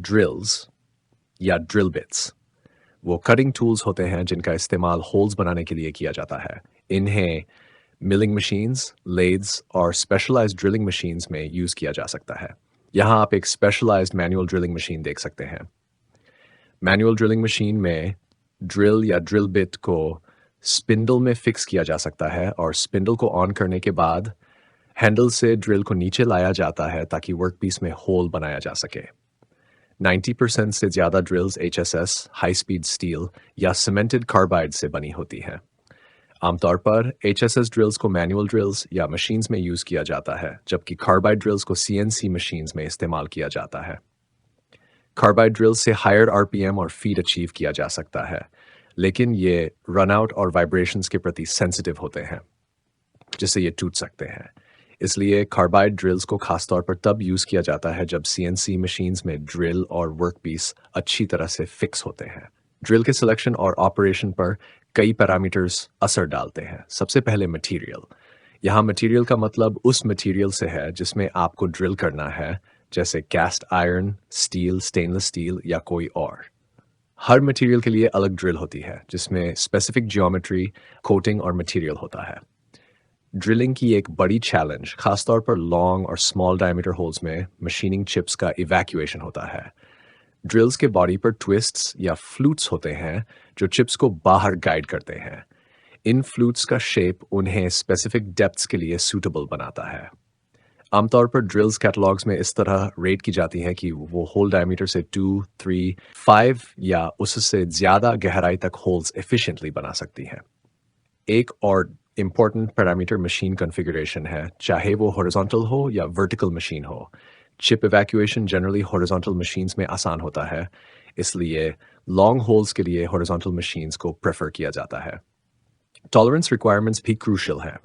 Drills या drill bits वो cutting tools होते हैं जिनका इस्तेमाल होल्स बनाने के लिए किया जाता है। इन्हें मिलिंग मशीन्स, लेड्स और स्पेशलाइज्ड ड्रिलिंग मशीन्स में यूज़ किया जा सकता है। यहाँ आप एक स्पेशलाइज्ड मैनुअल ड्रिलिंग मशीन देख सकते हैं। मैनुअल ड्रिलिंग मशीन में ड्रिल या ड्रिल बिट को स्पिंडल में फिक्स किया जा सकता है और स्पिंडल को ऑन करने के बाद हैंडल से ड्रिल को नीचे लाया जाता है ताकि वर्कपीस में होल बनाया जा सके। 90% से ज़्यादा drills HSS, high speed steel या सीमेंटेड कार्बाइड से बनी होती हैं। आमतौर पर HSS ड्रिल्स को मैनुअल ड्रिल्स या मशीन्स में यूज़ किया जाता है, जबकि कार्बाइड ड्रिल्स को CNC मशीन्स में इस्तेमाल किया जाता है। कार्बाइड ड्रिल्स से हायर RPM और फीड अचीव किया जा सकता है, लेकिन ये रनआउट और वाइब्रेशंस के प्रति सेंसिटिव होते हैं, जिससे ये टूट सकते हैं। इसलिए कार्बाइड ड्रिल्स को खासतौर पर तब यूज़ किया जाता है जब CNC मशीन्स में ड्रिल और वर्कपीस अच्छी तरह से फिक्स होते हैं। ड्रिल के सिलेक्शन और ऑपरेशन पर कई पैरामीटर्स असर डालते हैं। सबसे पहले मटेरियल। यहाँ मटेरियल का मतलब उस मटेरियल से है जिसमें आपको ड्रिल करना है, जैसे cast iron, steel, stainless steel या कोई और। हर मटेरियल के लिए अलग ड्रिल होती है जिसमें स्पेसिफिक जियोमेट्री, कोटिंग और मटेरियल होता है। ड्रिलिंग की एक बड़ी चैलेंज खासतौर पर लॉन्ग और स्मॉल डायमीटर होल्स में मशीनिंग चिप्स का इवैक्यूएशन होता है। ड्रिल्स के बॉडी पर ट्विस्ट्स या फ्लूट्स होते हैं जो चिप्स को बाहर गाइड करते हैं। इन फ्लूट्स का शेप उन्हें स्पेसिफिक डेप्थ्स के लिए सूटेबल बनाता है। आमतौर पर ड्रिल्स कैटलॉग्स में इस तरह रेट की जाती हैं कि वो होल डायमीटर से 2, 3, 5 या उससे ज़्यादा गहराई तक होल्स एफिशिएंटली बना सकती हैं। एक और इम्पॉर्टेंट पैरामीटर मशीन कॉन्फ़िगरेशन है, चाहे वो हॉरिजॉन्टल हो या वर्टिकल मशीन हो। Chip evacuation generally horizontal machines में आसान होता है, इसलिए लॉन्ग होल्स के लिए हॉरिजॉन्टल मशीन्स को प्रेफर किया जाता है। टॉलरेंस रिक्वायरमेंट्स भी क्रूशियल है।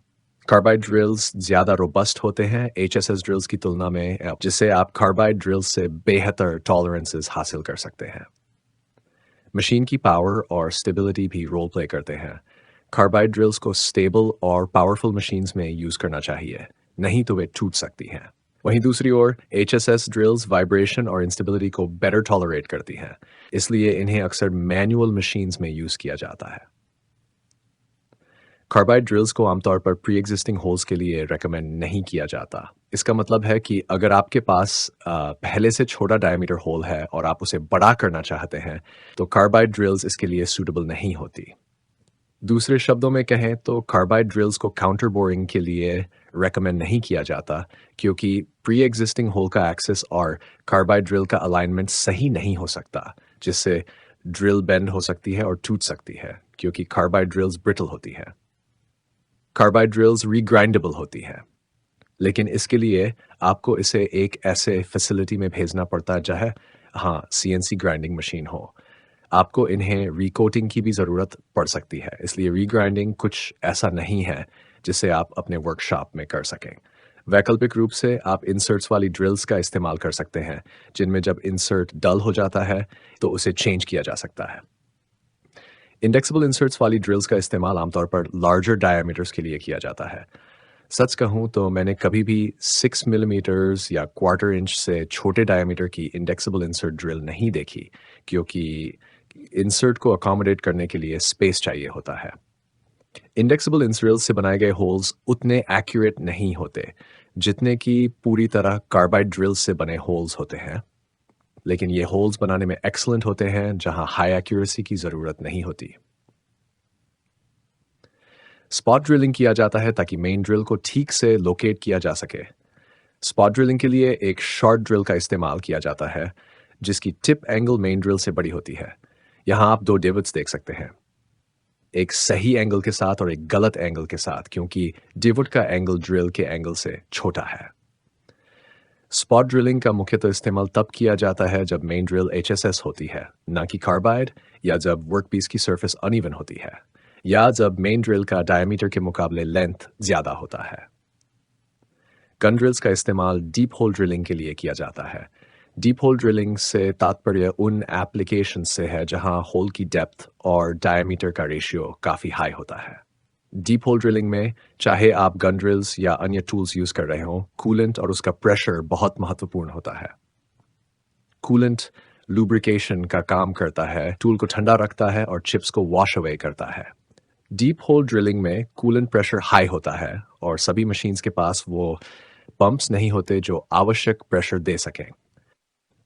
कार्बाइड ड्रिल्स ज़्यादा रोबस्ट होते हैं HSS ड्रिल्स की तुलना में, जिससे आप कार्बाइड ड्रिल्स से बेहतर टॉलरेंसेस हासिल कर सकते हैं। मशीन की पावर और स्टेबिलिटी भी रोल प्ले करते हैं। कार्बाइड ड्रिल्स को स्टेबल और पावरफुल मशीन्स में यूज़ करना चाहिए, नहीं तो वे टूट सकती हैं। वहीं दूसरी ओर HSS ड्रिल्स वाइब्रेशन और इंस्टेबिलिटी को बेटर टॉलरेट करती हैं, इसलिए इन्हें अक्सर मैनुअल मशीन्स में यूज़ किया जाता है। कार्बाइड ड्रिल्स को आमतौर पर प्री एग्जिस्टिंग होल्स के लिए रेकमेंड नहीं किया जाता। इसका मतलब है कि अगर आपके पास पहले से छोटा डायमीटर होल है और आप उसे बड़ा करना चाहते हैं, तो कार्बाइड ड्रिल्स इसके लिए सूटेबल नहीं होती। दूसरे शब्दों में कहें तो कार्बाइड ड्रिल्स को काउंटर बोरिंग के लिए रेकमेंड नहीं किया जाता, क्योंकि प्री एग्जिस्टिंग होल का एक्सेस और कार्बाइड ड्रिल का अलाइनमेंट सही नहीं हो सकता, जिससे ड्रिल बेंड हो सकती है और टूट सकती है, क्योंकि कार्बाइड ड्रिल्स ब्रिटल होती हैं। कार्बाइड ड्रिल्स रीग्राइंडेबल होती हैं, लेकिन इसके लिए आपको इसे एक ऐसे फैसिलिटी में भेजना पड़ता है जहाँ CNC ग्राइंडिंग मशीन हो। आपको इन्हें रीकोटिंग की भी ज़रूरत पड़ सकती है, इसलिए रीग्राइंडिंग कुछ ऐसा नहीं है जिसे आप अपने वर्कशॉप में कर सकें। वैकल्पिक रूप से आप इंसर्ट्स वाली ड्रिल्स का इस्तेमाल कर सकते हैं, जिनमें जब इंसर्ट डल हो जाता है तो उसे चेंज किया जा सकता है। इंडेक्सेबल इंसर्ट्स वाली ड्रिल्स का इस्तेमाल आमतौर पर लार्जर डायमीटर्स के लिए किया जाता है। सच कहूँ तो मैंने कभी भी 6 मिलीमीटर्स या क्वार्टर इंच से छोटे डायमीटर की इंडेक्सेबल इंसर्ट ड्रिल नहीं देखी, क्योंकि इंसर्ट को अकोमोडेट करने के लिए स्पेस चाहिए होता है। इंडेक्सेबल इंसर्ट्स से बनाए गए होल्स उतने एक्यूरेट नहीं होते जितने कि पूरी तरह कार्बाइड ड्रिल्स से बने होल्स होते हैं, लेकिन ये होल्स बनाने में एक्सीलेंट होते हैं जहां हाई एक्यूरेसी की ज़रूरत नहीं होती। स्पॉट ड्रिलिंग किया जाता है ताकि मेन ड्रिल को ठीक से लोकेट किया जा सके। स्पॉट ड्रिलिंग के लिए एक शॉर्ट ड्रिल का इस्तेमाल किया जाता है, जिसकी टिप एंगल मेन ड्रिल से बड़ी होती है। यहाँ आप 2 डिविट्स देख सकते हैं, एक सही एंगल के साथ और एक गलत एंगल के साथ, क्योंकि डिविट का एंगल ड्रिल के एंगल से छोटा है। स्पॉट ड्रिलिंग का मुख्यतः इस्तेमाल तब किया जाता है जब मेन ड्रिल HSS होती है, ना कि कार्बाइड, या जब वर्कपीस की सरफेस अनइवन होती है, या जब मेन ड्रिल का डायमीटर के मुकाबले लेंथ ज़्यादा होता है। गन ड्रिल्स का इस्तेमाल डीप होल ड्रिलिंग के लिए किया जाता है। डीप होल ड्रिलिंग से तात्पर्य उन एप्लीकेशन से है जहां होल की डेप्थ और डायमीटर का रेशियो काफ़ी हाई होता है। डीप होल ड्रिलिंग में चाहे आप गन ड्रिल्स या अन्य टूल्स यूज़ कर रहे हों, कूलेंट और उसका प्रेशर बहुत महत्वपूर्ण होता है। कूलेंट लुब्रिकेशन का काम करता है, टूल को ठंडा रखता है और चिप्स को वॉश अवे करता है। डीप होल ड्रिलिंग में कूलेंट प्रेशर हाई होता है और सभी मशीन्स के पास वो पंप्स नहीं होते जो आवश्यक प्रेशर दे सकें।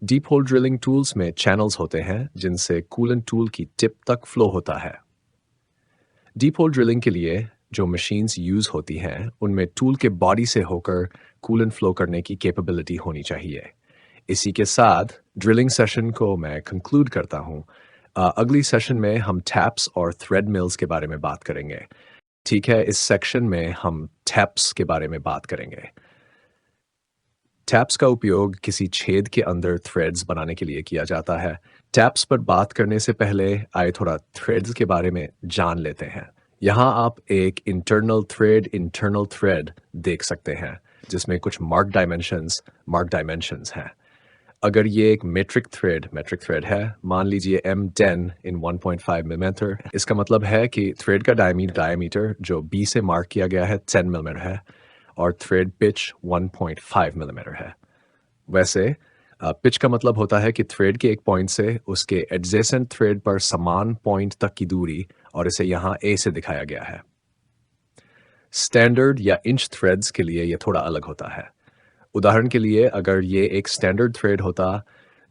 डीप होल ड्रिलिंग टूल्स में चैनल्स होते हैं जिनसे कूलेंट टूल की टिप तक फ्लो होता है। डीप होल ड्रिलिंग के लिए जो मशीन्स यूज होती हैं उनमें टूल के बॉडी से होकर कूलेंट फ्लो करने की कैपेबिलिटी होनी चाहिए। इसी के साथ ड्रिलिंग सेशन को मैं कंक्लूड करता हूँ। अगली सेशन में हम टैप्स और थ्रेड मिल्स के बारे में बात करेंगे। ठीक है, इस सेक्शन में हम टैप्स के बारे में बात करेंगे। टैप्स का उपयोग किसी छेद के अंदर थ्रेड्स बनाने के लिए किया जाता है। टैप्स पर बात करने से पहले आइए थोड़ा थ्रेड्स के बारे में जान लेते हैं। यहाँ आप एक इंटरनल थ्रेड देख सकते हैं जिसमें कुछ मार्क डायमेंशंस हैं। अगर ये एक मेट्रिक थ्रेड है, मान लीजिए M10 इन 1.5 मिलीमीटर, इसका मतलब है कि थ्रेड का डायमीटर जो B से मार्क किया गया है 10 मिलीमीटर है और थ्रेड पिच 1.5 मिलीमीटर है। वैसे पिच का मतलब होता है कि थ्रेड के एक पॉइंट से उसके एडजेसेंट थ्रेड पर समान पॉइंट तक की दूरी, और इसे यहाँ A से दिखाया गया है। स्टैंडर्ड या इंच थ्रेड्स के लिए ये थोड़ा अलग होता है। उदाहरण के लिए अगर ये एक स्टैंडर्ड थ्रेड होता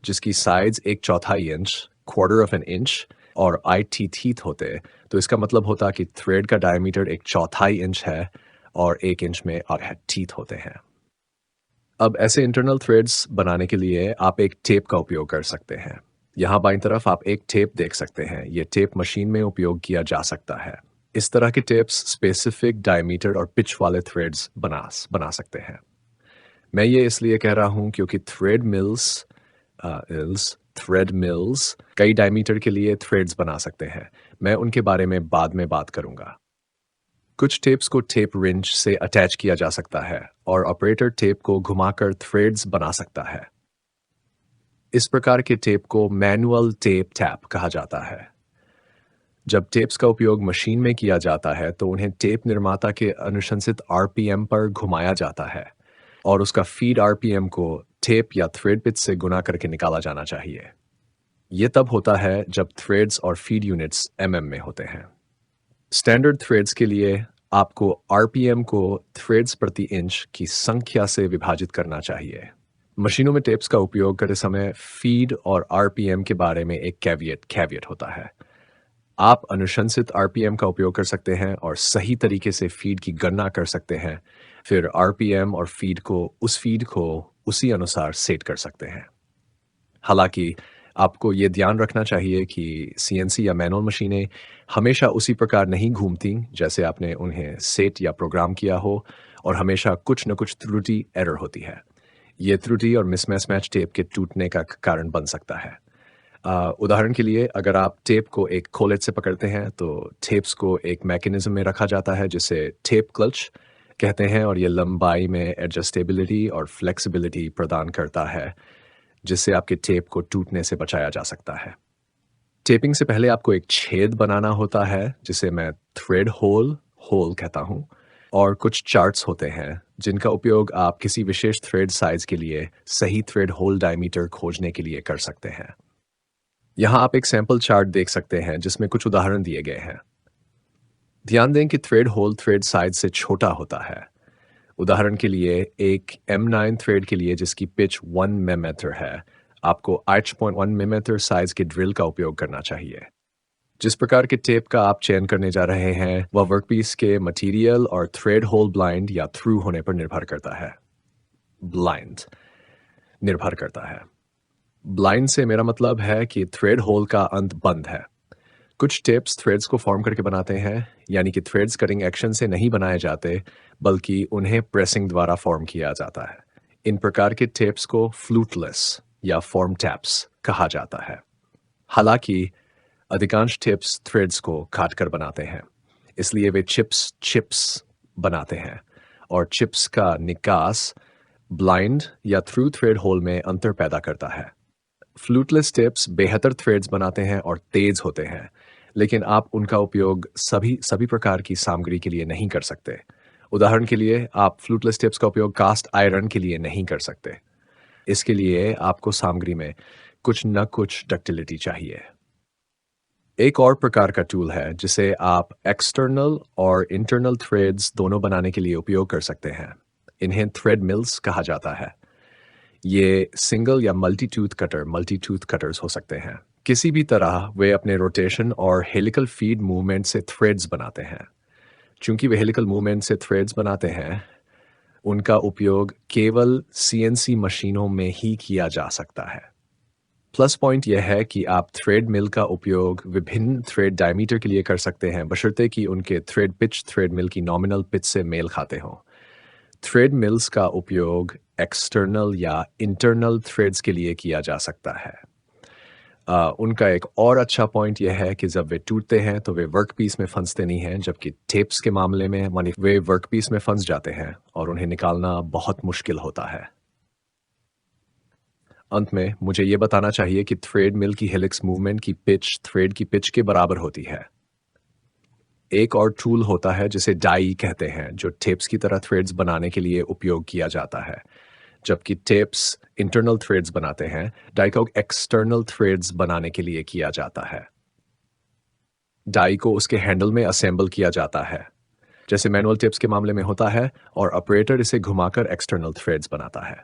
जिसकी sides 1/4 inch, quarter of an inch और IT टीथ होते, तो इसका मतलब होता कि थ्रेड का डायमीटर 1/4 इंच है और 1 इंच में टीथ होते हैं। अब ऐसे इंटरनल थ्रेड्स बनाने के लिए आप एक टेप का उपयोग कर सकते हैं। यहाँ बाईं तरफ आप एक टेप देख सकते हैं। ये टेप मशीन में उपयोग किया जा सकता है। इस तरह के टेप्स स्पेसिफिक डायमीटर और पिच वाले थ्रेड्स बना सकते हैं। मैं ये इसलिए कह रहा हूँ क्योंकि थ्रेड मिल्स कई डायमीटर के लिए थ्रेड्स बना सकते हैं। मैं उनके बारे में बाद में बात करूँगा। कुछ टेप्स को टेप रिंच से अटैच किया जा सकता है और ऑपरेटर टेप को घुमाकर थ्रेड्स बना सकता है। इस प्रकार के टेप को मैनुअल टेप टैप कहा जाता है। जब टेप्स का उपयोग मशीन में किया जाता है तो उन्हें टेप निर्माता के अनुशंसित RPM पर घुमाया जाता है और उसका फीड RPM को टेप या थ्रेड पिच से गुना करके निकाला जाना चाहिए। यह तब होता है जब थ्रेड्स और फीड यूनिट्स mm में होते हैं। स्टैंडर्ड थ्रेड्स के लिए आपको RPM को थ्रेड्स प्रति इंच की संख्या से विभाजित करना चाहिए। मशीनों में टेप्स का उपयोग करते समय फीड और RPM के बारे में एक कैवियट होता है। आप अनुशंसित RPM का उपयोग कर सकते हैं और सही तरीके से फीड की गणना कर सकते हैं। फिर RPM और फीड को उसी अनुसार सेट कर सकते हैं। हालांकि आपको ये ध्यान रखना चाहिए कि CNC या मैनुअल मशीनें हमेशा उसी प्रकार नहीं घूमती जैसे आपने उन्हें सेट या प्रोग्राम किया हो, और हमेशा कुछ न कुछ त्रुटि एरर होती है। ये त्रुटि और मिसमैच टेप के टूटने का कारण बन सकता है। उदाहरण के लिए अगर आप टेप को एक खोलेट से पकड़ते हैं तो टेप्स को एक मैकेनिज्म में रखा जाता है जिसे टेप क्लच कहते हैं, और ये लंबाई में एडजस्टेबिलिटी और फ्लेक्सिबिलिटी प्रदान करता है जिससे आपके टेप को टूटने से बचाया जा सकता है। टेपिंग से पहले आपको एक छेद बनाना होता है जिसे मैं थ्रेड होल कहता हूँ, और कुछ चार्ट्स होते हैं जिनका उपयोग आप किसी विशेष थ्रेड साइज के लिए सही थ्रेड होल डायमीटर खोजने के लिए कर सकते हैं। यहाँ आप एक सैंपल चार्ट देख सकते हैं जिसमें कुछ उदाहरण दिए गए हैं। ध्यान दें कि थ्रेड होल थ्रेड साइज से छोटा होता है। उदाहरण के लिए एक M9 थ्रेड के लिए जिसकी पिच 1 मिलीमीटर है, आपको 8.1 मिलीमीटर साइज के ड्रिल का उपयोग करना चाहिए। जिस प्रकार के टेप का आप चयन करने जा रहे हैं वह वर्कपीस के मटेरियल और थ्रेड होल ब्लाइंड या थ्रू होने पर निर्भर करता है। ब्लाइंड से मेरा मतलब है कि थ्रेड होल का अंत बंद है। कुछ टेप्स थ्रेड्स को फॉर्म करके बनाते हैं, यानी कि थ्रेड्स कटिंग एक्शन से नहीं बनाए जाते बल्कि उन्हें प्रेसिंग द्वारा फॉर्म किया जाता है। इन प्रकार के टेप्स को फ्लूटलेस या फॉर्म टैप्स कहा जाता है। हालांकि अधिकांश टेप्स थ्रेड्स को काट कर बनाते हैं, इसलिए वे चिप्स बनाते हैं, और चिप्स का निकास ब्लाइंड या थ्रू थ्रेड होल में अंतर पैदा करता है। फ्लूटलेस टिप्स बेहतर थ्रेड्स बनाते हैं और तेज होते हैं, लेकिन आप उनका उपयोग सभी प्रकार की सामग्री के लिए नहीं कर सकते। उदाहरण के लिए आप फ्लूटलेस टिप्स का उपयोग कास्ट आयरन के लिए नहीं कर सकते। इसके लिए आपको सामग्री में कुछ न कुछ डक्टिलिटी चाहिए। एक और प्रकार का टूल है जिसे आप एक्सटर्नल और इंटरनल थ्रेड्स दोनों बनाने के लिए उपयोग कर सकते हैं। इन्हें थ्रेड मिल्स कहा जाता है। ये सिंगल या मल्टी टूथ कटर्स हो सकते हैं। किसी भी तरह वे अपने रोटेशन और हेलिकल फीड मूवमेंट से थ्रेड्स बनाते हैं। चूंकि वे हेलिकल मूवमेंट से थ्रेड्स बनाते हैं, उनका उपयोग केवल सीएनसी मशीनों में ही किया जा सकता है। प्लस पॉइंट यह है कि आप थ्रेड मिल का उपयोग विभिन्न थ्रेड डायमीटर के लिए कर सकते हैं, बशर्ते कि उनके थ्रेड पिच थ्रेड मिल की नॉमिनल पिच से मेल खाते हों। थ्रेड मिल्स का उपयोग एक्सटर्नल या इंटरनल थ्रेड्स के लिए किया जा सकता है। उनका एक और अच्छा पॉइंट यह है कि जब वे टूटते हैं तो वे वर्कपीस में फंसते नहीं हैं, जबकि टेप्स के मामले में मानी वे वर्कपीस में फंस जाते हैं और उन्हें निकालना बहुत मुश्किल होता है। अंत में मुझे ये बताना चाहिए कि थ्रेड मिल की हेलिक्स मूवमेंट की पिच थ्रेड की पिच के बराबर होती है। एक और टूल होता है जिसे डाई कहते हैं, जो टेप्स की तरह थ्रेड्स बनाने के लिए उपयोग किया जाता है। जबकि टेप्स इंटरनल थ्रेड्स बनाते हैं, डाई का एक्सटर्नल थ्रेड्स बनाने के लिए किया जाता है। डाई को उसके हैंडल में असेंबल किया जाता है, जैसे मैनुअल टेप्स के मामले में होता है, और ऑपरेटर इसे घुमाकर एक्सटर्नल थ्रेड्स बनाता है।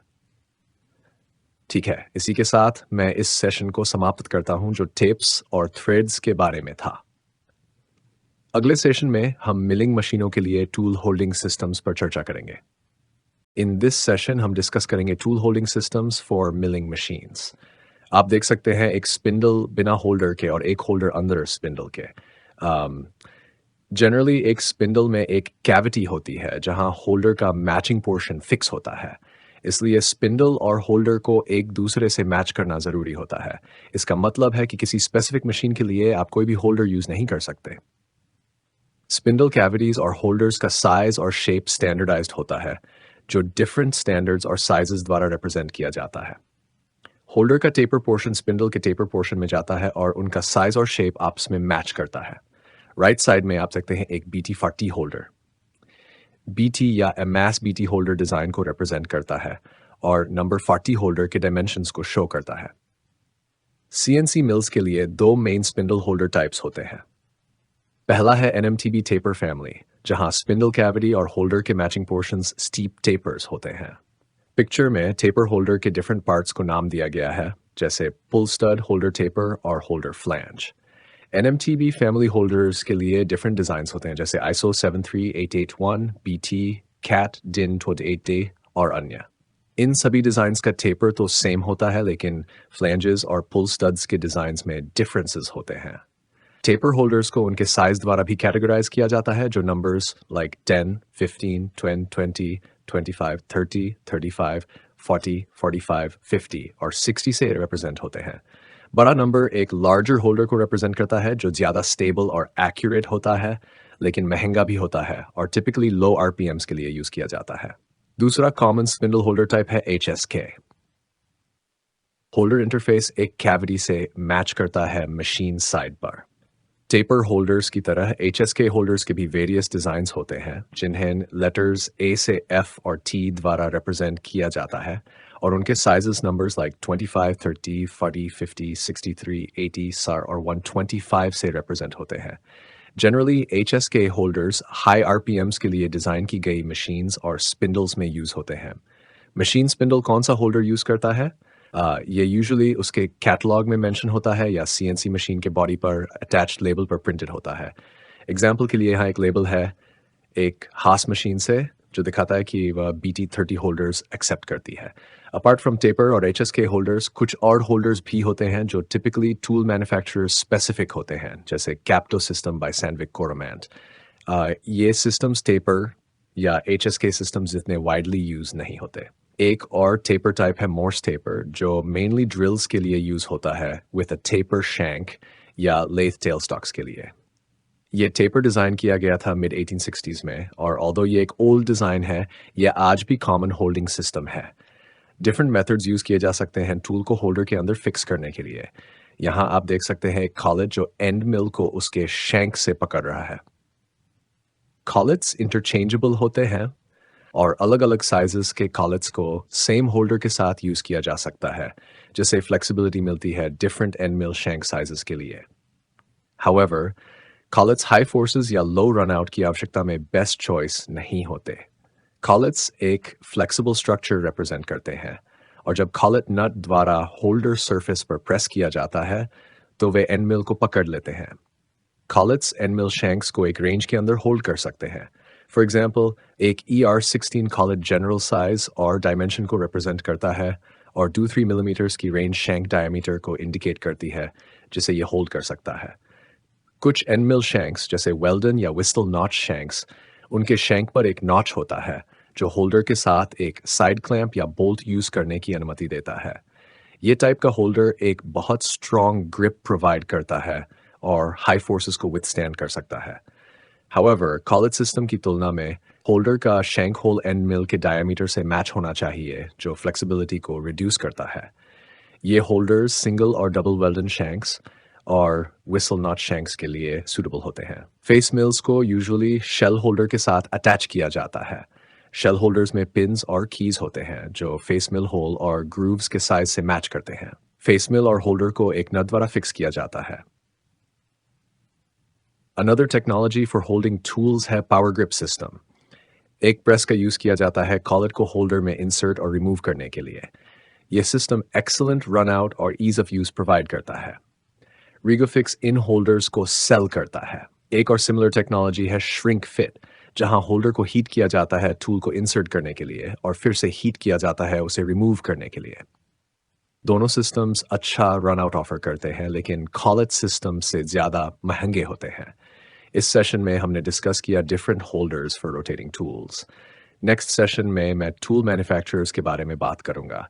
ठीक है, इसी के साथ मैं इस सेशन को समाप्त करता हूं जो टेप्स और थ्रेड्स के बारे में था। अगले सेशन में हम मिलिंग मशीनों के लिए टूल होल्डिंग सिस्टम्स पर चर्चा करेंगे। इन दिस सेशन हम डिस्कस करेंगे tool holding systems for milling machines. आप देख सकते हैं एक स्पिंडल बिना होल्डर के और एक होल्डर अंदर स्पिंडल के। जनरली एक स्पिंडल में एक कैविटी होती है जहां होल्डर का मैचिंग पोर्शन फिक्स होता है, इसलिए स्पिंडल और होल्डर को एक दूसरे से मैच करना ज़रूरी होता है। इसका मतलब है कि किसी स्पेसिफिक मशीन के लिए आप कोई भी होल्डर यूज़ नहीं कर सकते। स्पिंडल कैविटीज और होल्डर्स का साइज और शेप स्टैंडर्डाइज्ड होता है, जो डिफरेंट स्टैंडर्ड्स और साइजेस द्वारा रिप्रेजेंट किया जाता है। होल्डर का टेपर पोर्शन स्पिंडल के टेपर पोर्शन में जाता है और उनका साइज और शेप आपस में मैच करता है। राइट साइड में आप सकते हैं एक BT40 होल्डर। BT या एमएस BT होल्डर डिजाइन को रिप्रेजेंट करता है और नंबर 40 होल्डर के डायमेंशंस को शो करता है। CNC मिल्स के लिए दो मेन स्पिंडल होल्डर टाइप्स होते हैं। पहला है NMTB टेपर फैमिली, जहां स्पिंडल कैविटी और होल्डर के मैचिंग पोर्शंस स्टीप टेपर्स होते हैं। पिक्चर में टेपर होल्डर के डिफरेंट पार्ट्स को नाम दिया गया है, जैसे पुल स्टड, होल्डर टेपर और holder flange. NMTB family holders के लिए डिफरेंट डिजाइन्स होते हैं, जैसे ISO 73881, BT, CAT, DIN 28D और अन्य। इन सभी डिजाइन्स का टेपर तो सेम होता है, लेकिन फ्लैंजेस और पुल स्टड्स के डिजाइन्स में डिफरेंसेस होते हैं। टेपर होल्डर्स को उनके साइज द्वारा भी कैटेगराइज किया जाता है, जो नंबर्स लाइक 10, 15, 20, 25, 30, 35, 40, 45, 50 और 60 से रिप्रेजेंट होते हैं। बड़ा नंबर एक लार्जर होल्डर को रिप्रेजेंट करता है, जो ज़्यादा स्टेबल और एक्यूरेट होता है, लेकिन महंगा भी होता है और टिपिकली लो RPMs के लिए यूज़ किया जाता है। दूसरा कॉमन स्पिंडल होल्डर टाइप है HSK। होल्डर इंटरफेस एक कैविटी से मैच करता है मशीन साइड पर। टेपर होल्डर्स की तरह HSK होल्डर्स के भी वेरियस डिज़ाइंस होते हैं, जिन्हें लेटर्स A से F और T द्वारा रिप्रेजेंट किया जाता है, और उनके साइजेस नंबर्स लाइक 25, 30, 40, 50, 63, 80, SAR और 125 से रिप्रेजेंट होते हैं। Generally HSK holders high RPMs के लिए डिज़ाइन की गई मशीन्स और स्पिंडल्स में यूज़ होते हैं। मशीन स्पिंडल कौन सा होल्डर यूज़ करता है? ये यूजुअली उसके कैटलॉग में मेंशन होता है या CNC मशीन के बॉडी पर अटैच्ड लेबल पर प्रिंटेड होता है। एग्जाम्पल के लिए यहाँ एक लेबल है एक हास मशीन से, जो दिखाता है कि वह BT30 होल्डर्स एक्सेप्ट करती है। अपार्ट फ्रॉम टेपर और HSK होल्डर्स, कुछ और होल्डर्स भी होते हैं जो टिपिकली टूल मैन्युफैक्चरर्स स्पेसिफिक होते हैं, जैसे कैप्टो सिस्टम बाय सैंडविक कोरोमैंट। ये सिस्टम्स टेपर या HSK सिस्टम्स जितने वाइडली यूज नहीं होते। एक और टेपर टाइप है मोर्स टेपर, जो मेनली ड्रिल्स के लिए यूज होता है विद अ टेपर शैंक या लेथ टेल स्टॉक्स के लिए। ये टेपर डिज़ाइन किया गया था मिड 1860s में, और ऑल्दो ये एक ओल्ड डिज़ाइन है, यह आज भी कॉमन होल्डिंग सिस्टम है। डिफरेंट मेथड्स यूज़ किए जा सकते हैं टूल को होल्डर के अंदर फिक्स करने के लिए। यहाँ आप देख सकते हैं एक कॉलेज जो एंड मिल को उसके शैंक से पकड़ रहा है। कॉलेट्स इंटरचेंजेबल होते हैं और अलग अलग साइजेस के कॉलेट्स को सेम होल्डर के साथ यूज़ किया जा सकता है, जिससे फ्लेक्सिबिलिटी मिलती है different and mill shank sizes के लिए। However, collets हाई फोर्सेस या लो रनआउट की आवश्यकता में बेस्ट चॉइस नहीं होते। कॉलेट्स एक फ्लेक्सिबल स्ट्रक्चर रिप्रेजेंट करते हैं और जब कॉलेट नट द्वारा होल्डर सरफेस पर प्रेस किया जाता है तो वे एंड मिल को पकड़ लेते हैं। कॉलेट्स एंड मिल शैंक्स को एक रेंज के अंदर होल्ड कर सकते हैं। फॉर एग्जाम्पल, एक ER16 कॉलेट जनरल साइज और डायमेंशन को रिप्रेजेंट करता है और 2-3 मिलीमीटर्स की रेंज शैंक डायमीटर को इंडिकेट करती है, जिसे ये होल्ड कर सकता है। कुछ एंड मिल शैंक्स जैसे वेल्डन या विस्टल नॉच शैंक्स, उनके शैंक पर एक नॉच होता है जो होल्डर के साथ एक साइड क्लैंप या बोल्ट यूज करने की अनुमति देता है। ये टाइप का होल्डर एक बहुत स्ट्रॉन्ग ग्रिप प्रोवाइड करता है और हाई फोर्सेस को विथस्टैंड कर सकता है। हाउएवर, कॉलेट सिस्टम की तुलना में होल्डर का शैंक होल एंड मिल के डायमीटर से मैच होना चाहिए, जो फ्लेक्सिबिलिटी को रिड्यूस करता है। ये होल्डर्स सिंगल और डबल वेल्डन शैंक्स और विसल नॉट शैंक्स के लिए सूटेबल होते हैं। फेस मिल्स को यूजुअली शेल होल्डर के साथ अटैच किया जाता है। शेल होल्डर्स में पिन्स और कीज होते हैं जो फेस मिल होल और ग्रूव्स के साइज से मैच करते हैं। फेस मिल और होल्डर को एक नट द्वारा फिक्स किया जाता है। Another technology for holding tools है पावर ग्रिप सिस्टम। एक प्रेस का यूज किया जाता है कॉलेट को होल्डर में इंसर्ट और रिमूव करने के लिए। यह सिस्टम एक्सीलेंट रन आउट और ईज ऑफ यूज प्रोवाइड करता है। रिगोफिक्स इन होल्डर्स को सेल करता है। एक और सिमिलर टेक्नोलॉजी है श्रिंक फिट, जहां होल्डर को हीट किया जाता है टूल को इंसर्ट करने के लिए और फिर से हीट किया जाता है उसे रिमूव करने के लिए। दोनों सिस्टम्स अच्छा रन आउट ऑफर करते हैं, लेकिन कॉलेट सिस्टम से ज़्यादा महंगे होते हैं। इस सेशन में हमने डिस्कस किया different holders for rotating tools. Next session में मैं टूल मैन्युफैक्चरर्स के बारे में बात करूंगा।